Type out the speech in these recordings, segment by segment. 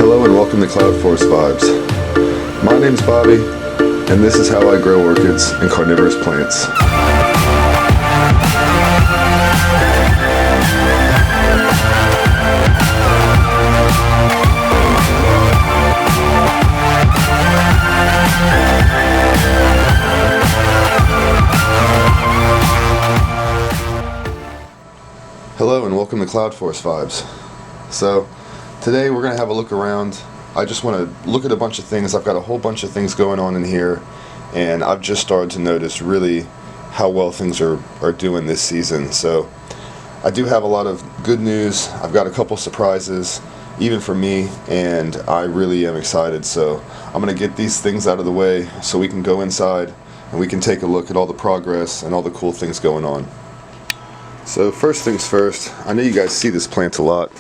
Hello and welcome to Cloudforest Vibes. My name's Bobby, and this is how I grow orchids and carnivorous plants. Hello and welcome to Cloudforest Vibes. So today we're going to have a look around. I just want to look at a bunch of things. I've got a whole bunch of things going on in here, and I've just started to notice really how well things are doing this season. So I do have a lot of good news. I've got a couple surprises, even for me, and I really am excited. So I'm going to get these things out of the way so we can go inside and we can take a look at all the progress and all the cool things going on. So first things first, I know you guys see this plant a lot.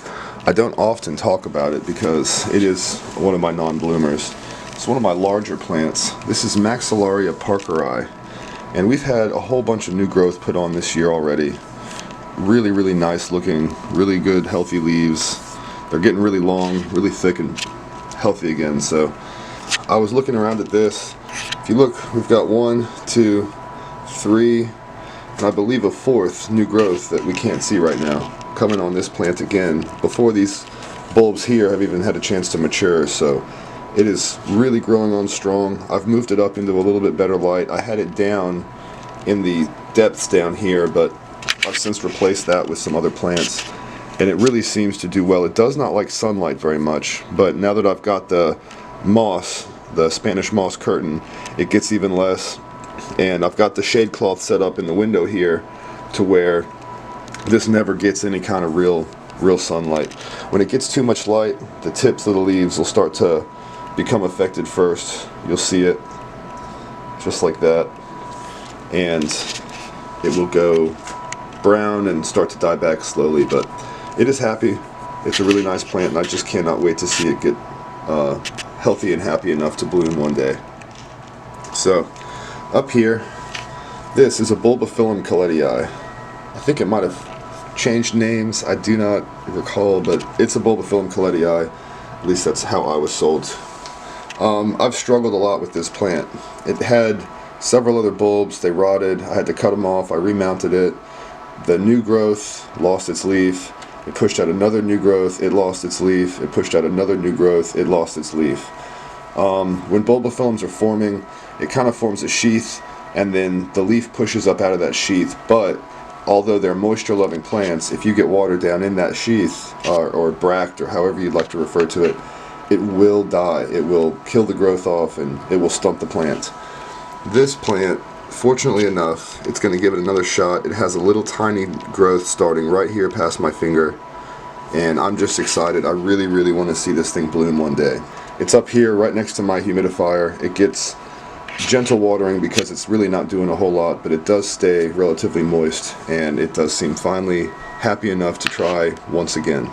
I don't often talk about it because it is one of my non-bloomers. It's one of my larger plants. This is Maxillaria Parker Eye, and we've had a whole bunch of new growth put on this year already. Really nice looking, really good healthy leaves. They're getting really long, really thick and healthy again. So I was looking around at this. If you look, we've got 1, 2, 3, and I believe a 4th new growth that we can't see right now coming on this plant again before these bulbs here have even had a chance to mature. So it is really growing on strong. I've moved it up into a little bit better light. I had it down in the depths down here, but I've since replaced that with some other plants, and it really seems to do well. It does not like sunlight very much, but now that I've got the moss, the Spanish moss curtain, it gets even less. And I've got the shade cloth set up in the window here to where this never gets any kind of real sunlight. When it gets too much light, the tips of the leaves will start to become affected first. You'll see it just like that, and it will go brown and start to die back slowly. But it is happy. It's a really nice plant, and I just cannot wait to see it get healthy and happy enough to bloom one day. So up here, this is a Bulbophyllum Coletti Eye. I think it might have changed names, I do not recall, but it's a Bulbophyllum Coletti Eye. At least that's how I was sold. I've struggled a lot with this plant. It had several other bulbs, they rotted, I had to cut them off, I remounted it. The new growth lost its leaf, it pushed out another new growth, it lost its leaf, it pushed out another new growth, it lost its leaf. When bulbophyllums are forming, it kind of forms a sheath, and then the leaf pushes up out of that sheath. But although they're moisture loving plants, if you get water down in that sheath, or bract, or however you'd like to refer to it, it will die. It will kill the growth off, and it will stump the plant. This plant, fortunately enough, it's going to give it another shot. It has a little tiny growth starting right here past my finger, and I'm just excited. I really want to see this thing bloom one day. It's up here right next to my humidifier. It gets gentle watering because it's really not doing a whole lot, but it does stay relatively moist, and it does seem finally happy enough to try once again.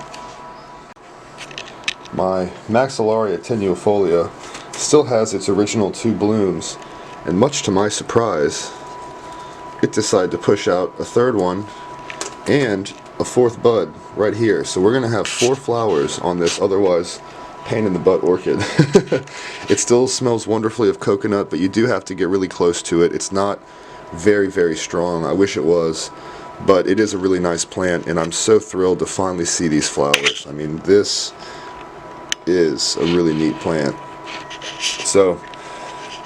My Maxillaria attenuafolia still has its original 2 blooms, and much to my surprise, it decided to push out a 3rd one and a 4th bud right here. So we're going to have 4 flowers on this otherwise pain in the butt orchid. It still smells wonderfully of coconut, but you do have to get really close to it. It's not very strong. I wish it was, but it is a really nice plant, and I'm so thrilled to finally see these flowers. I mean, this is a really neat plant. So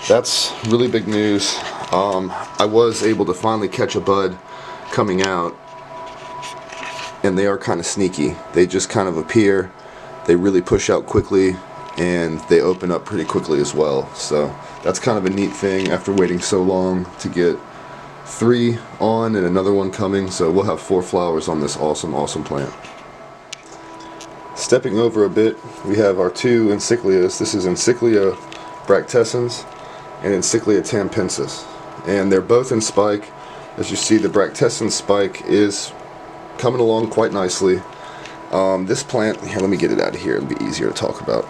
that's really big news. I was able to finally catch a bud coming out, and they are kind of sneaky. They just kind of appear. They really push out quickly, and they open up pretty quickly as well. So that's kind of a neat thing after waiting so long to get 3 on and another one coming. So we'll have 4 flowers on this awesome plant. Stepping over a bit, we have our 2 encyclias. This is Encyclia bractessens and Encyclia tampensis, and they're both in spike. As you see, the bractessens spike is coming along quite nicely. This plant, here, let me get it out of here, it'll be easier to talk about.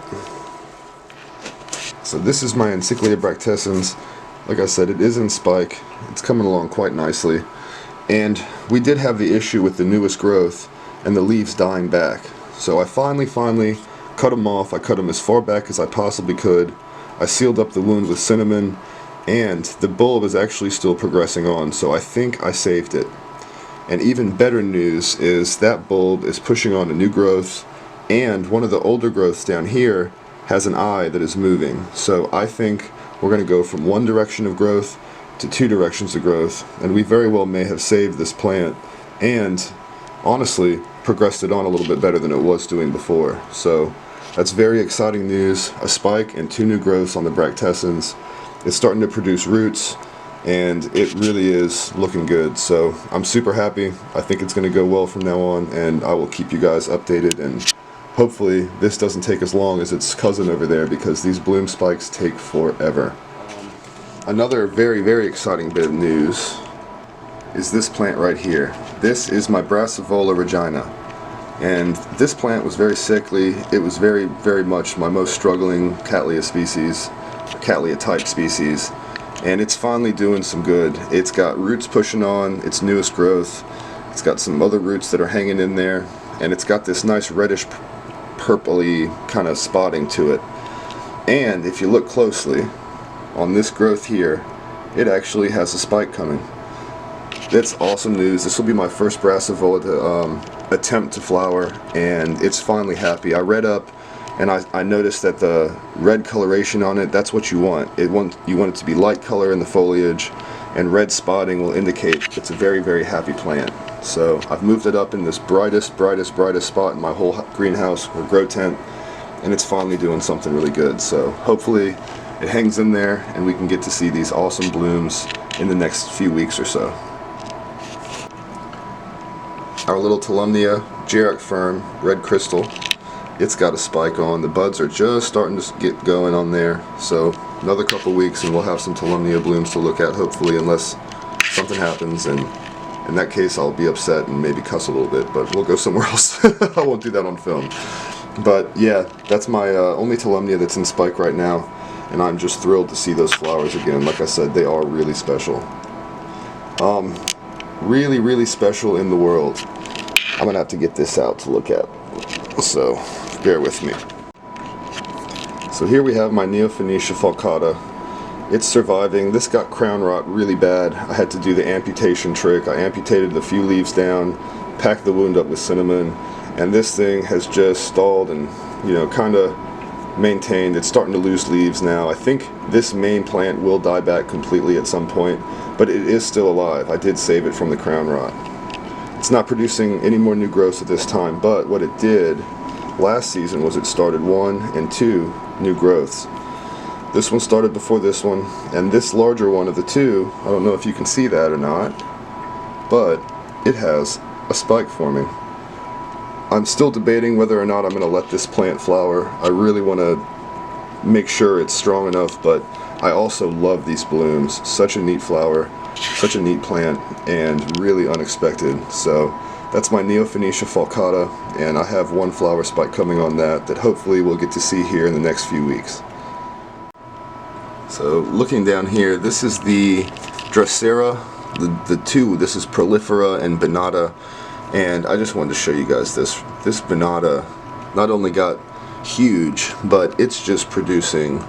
So this is my Encyclia bractessens. Like I said, it is in spike. It's coming along quite nicely. And we did have the issue with the newest growth and the leaves dying back. So I finally cut them off. I cut them as far back as I possibly could. I sealed up the wound with cinnamon, and the bulb is actually still progressing on, so I think I saved it. And even better news is that bulb is pushing on a new growth, and one of the older growths down here has an eye that is moving. So I think we're going to go from one direction of growth to two directions of growth, and we very well may have saved this plant and honestly progressed it on a little bit better than it was doing before. So that's very exciting news. A spike and two new growths on the bractessens. It's starting to produce roots, and it really is looking good. So I'm super happy. I think it's going to go well from now on, and I will keep you guys updated, and hopefully this doesn't take as long as its cousin over there, because these bloom spikes take forever. Another very exciting bit of news is this plant right here. This is my regina, and this plant was very sickly. It was very much my most struggling Cattleya species, Cattleya type species, and it's finally doing some good. It's got roots pushing on its newest growth. It's got some other roots that are hanging in there, and it's got this nice reddish purpley kind of spotting to it. And if you look closely on this growth here, it actually has a spike coming. That's awesome news. This will be my first brassica to attempt to flower, and it's finally happy. I read up and I noticed that the red coloration on it, that's what you want. You want it to be light color in the foliage, and red spotting will indicate it's a very happy plant. So I've moved it up in this brightest spot in my whole greenhouse or grow tent, and it's finally doing something really good. So hopefully it hangs in there and we can get to see these awesome blooms in the next few weeks or so. Our little columnia, Jarrett fern, red crystal, it's got a spike on. The buds are just starting to get going on there. So another couple weeks and we'll have some columnia blooms to look at, hopefully, unless something happens, and in that case I'll be upset and maybe cuss a little bit, but we'll go somewhere else. I won't do that on film. But yeah, that's my only columnia that's in spike right now, and I'm just thrilled to see those flowers again. Like I said, they are really special. Really special in the world. I'm gonna have to get this out to look at, so bear with me. So here we have my Neophoenicia falcata. It's surviving. This got crown rot really bad. I had to do the amputation trick. I amputated a few leaves down, packed the wound up with cinnamon, and this thing has just stalled and, you know, kind of maintained. It's starting to lose leaves now. I think this main plant will die back completely at some point, but it is still alive. I did save it from the crown rot. It's not producing any more new growths at this time, but what it did last season was it started 1 and 2 new growths. This one started before this one, and this larger one of the two, I don't know if you can see that or not, but it has a spike forming. I'm still debating whether or not I'm going to let this plant flower. I really want to make sure it's strong enough, but I also love these blooms. Such a neat flower, such a neat plant, and really unexpected. So that's my Neophoenicia falcata, and I have one flower spike coming on that hopefully we'll get to see here in the next few weeks. So looking down here, this is the Drosura, the two, this is prolifera and binata, and I just wanted to show you guys this. This binata not only got huge, but it's just producing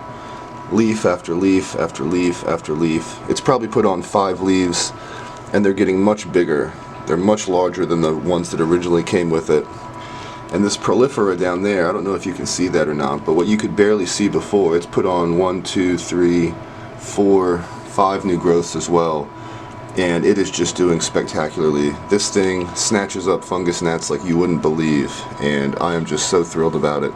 leaf after leaf after leaf after leaf. It's probably put on 5 leaves, and they're getting much bigger. They're much larger than the ones that originally came with it. And this prolifera down there, I don't know if you can see that or not, but what you could barely see before, it's put on 1, 2, 3, 4, 5 new growths as well. And it is just doing spectacularly. This thing snatches up fungus gnats like you wouldn't believe, and I am just so thrilled about it.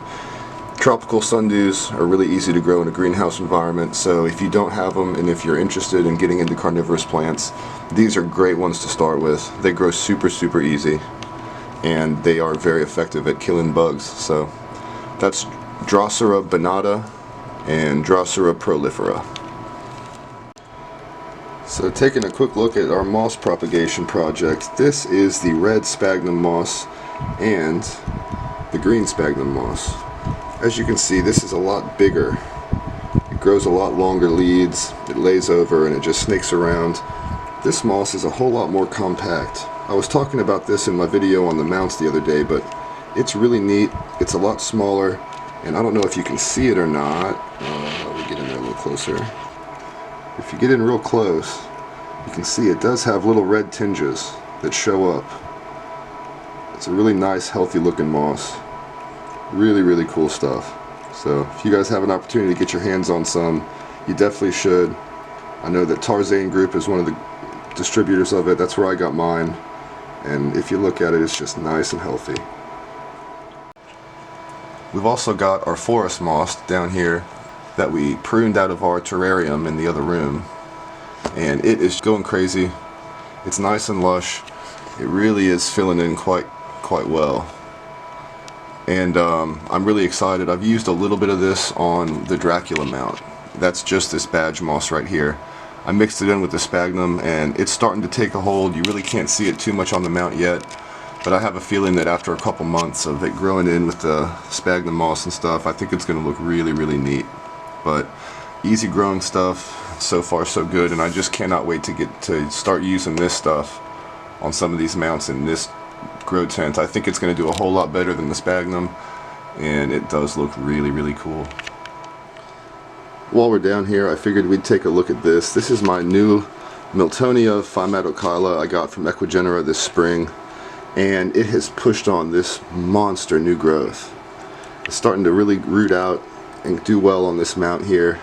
Tropical sundews are really easy to grow in a greenhouse environment, so if you don't have them and if you're interested in getting into carnivorous plants, these are great ones to start with. They grow super easy, and they are very effective at killing bugs. So that's Drosura binata and Drosura prolifera. So taking a quick look at our moss propagation project, this is the red sphagnum moss and the green sphagnum moss. As you can see, this is a lot bigger. It grows a lot longer leads, it lays over, and it just snakes around. This moss is a whole lot more compact. I was talking about this in my video on the mounts the other day, but it's really neat. It's a lot smaller, And I don't know if you can see it or not. Let me get in there a little closer. If you get in real close, you can see it does have little red tinges that show up. It's a really nice, healthy looking moss. Really, really cool stuff. So if you guys have an opportunity to get your hands on some, you definitely should. I know that Tarzan Group is one of the distributors of it. That's where I got mine. And if you look at it, it's just nice and healthy. We've also got our forest moss down here that we pruned out of our terrarium in the other room. And it is going crazy. It's nice and lush. It really is filling in quite well. And I'm really excited. I've used a little bit of this on the Dracula mount. That's just this badge moss right here. I mixed it in with the Sphagnum and it's starting to take a hold. You really can't see it too much on the mount yet, but I have a feeling that after a couple months of it growing in with the Sphagnum moss and stuff, I think it's going to look really, really neat. But easy growing stuff, so far so good, and I just cannot wait to start using this stuff on some of these mounts in this grow tent. I think it's going to do a whole lot better than the Sphagnum, and it does look really, really cool. While we're down here, I figured we'd take a look at this. This is my new Miltonia Phymatochyla I got from Equigenera this spring, and it has pushed on this monster new growth. It's starting to really root out and do well on this mount here,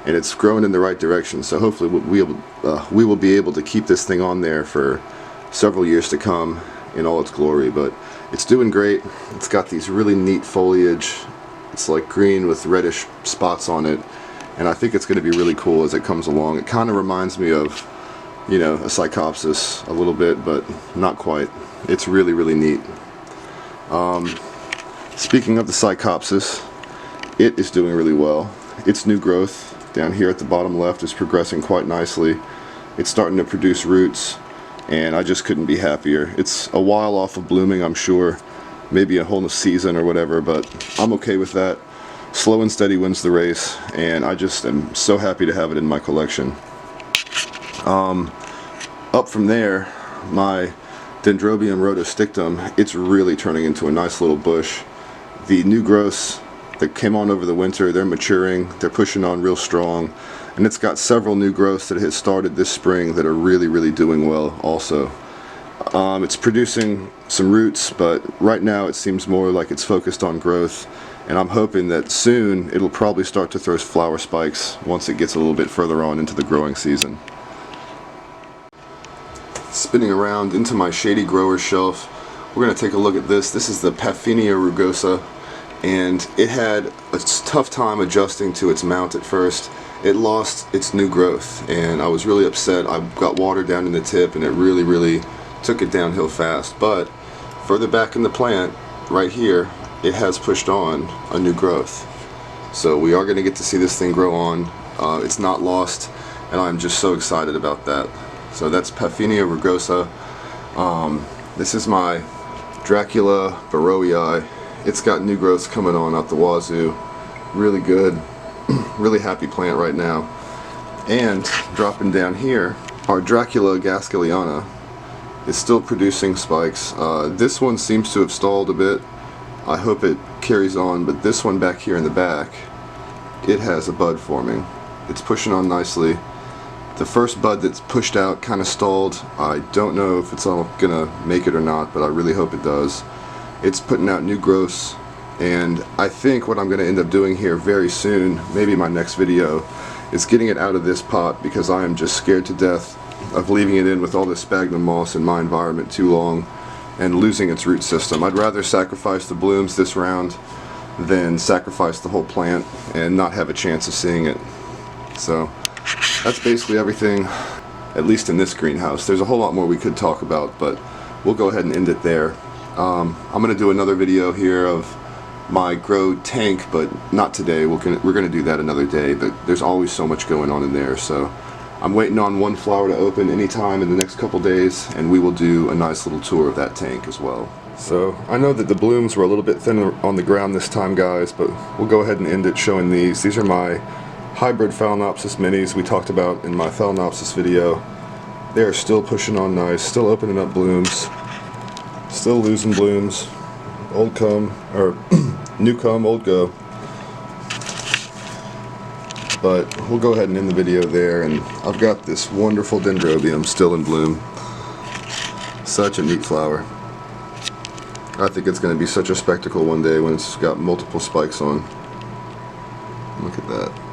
and it's growing in the right direction, so hopefully we will be able to keep this thing on there for several years to come in all its glory. But it's doing great. It's got these really neat foliage. It's like green with reddish spots on it, and I think it's going to be really cool as it comes along. It kind of reminds me of, you know, a Cycopsis a little bit, but not quite. It's really, really neat. Speaking of the Cycopsis, it is doing really well. Its new growth down here at the bottom left is progressing quite nicely. It's starting to produce roots, and I just couldn't be happier. It's a while off of blooming, I'm sure, maybe a whole season or whatever, but I'm okay with that. Slow and steady wins the race, and I just am so happy to have it in my collection. Up from there, my Dendrobium rotostictum, it's really turning into a nice little bush. The new growths that came on over the winter, they're maturing, they're pushing on real strong, and it's got several new growths that it has started this spring that are really, really doing well also. It's producing some roots, but right now it seems more like it's focused on growth, and I'm hoping that soon it'll probably start to throw flower spikes once it gets a little bit further on into the growing season. Spinning around into my shady grower shelf, we're going to take a look at this. This is the Paphinia rugosa, and it had a tough time adjusting to its mount at first. It lost its new growth, and I was really upset. I got water down in the tip, and it really took it downhill fast. But further back in the plant, right here, it has pushed on a new growth. So we are going to get to see this thing grow on. It's not lost, and I'm just so excited about that. So that's Paphinia rugosa. This is my Dracula Eye. It's got new growths coming on out the wazoo. Really good. Really happy plant right now. And dropping down here, our Dracula gaskelliana is still producing spikes. This one seems to have stalled a bit. I hope it carries on, but this one back here in the back, it has a bud forming. It's pushing on nicely. The first bud that's pushed out kind of stalled. I don't know if it's all gonna make it or not, but I really hope it does. It's putting out new growths, and I think what I'm going to end up doing here very soon, maybe my next video, is getting it out of this pot, because I am just scared to death of leaving it in with all this sphagnum moss in my environment too long and losing its root system. I'd rather sacrifice the blooms this round than sacrifice the whole plant and not have a chance of seeing it. So that's basically everything, at least in this greenhouse. There's a whole lot more we could talk about, but we'll go ahead and end it there. I'm going to do another video here of my grow tank, but not today. We're going to do that another day, but there's always so much going on in there. So I'm waiting on one flower to open anytime in the next couple days, and we will do a nice little tour of that tank as well. So I know that the blooms were a little bit thinner on the ground this time, guys, but we'll go ahead and end it showing these. These are my hybrid Phalaenopsis minis we talked about in my Phalaenopsis video. They are still pushing on nice, still opening up blooms. Still losing blooms. Old come, or new come, old go. But we'll go ahead and end the video there, and I've got this wonderful dendrobium still in bloom. Such a neat flower. I think it's going to be such a spectacle one day when it's got multiple spikes on. Look at that.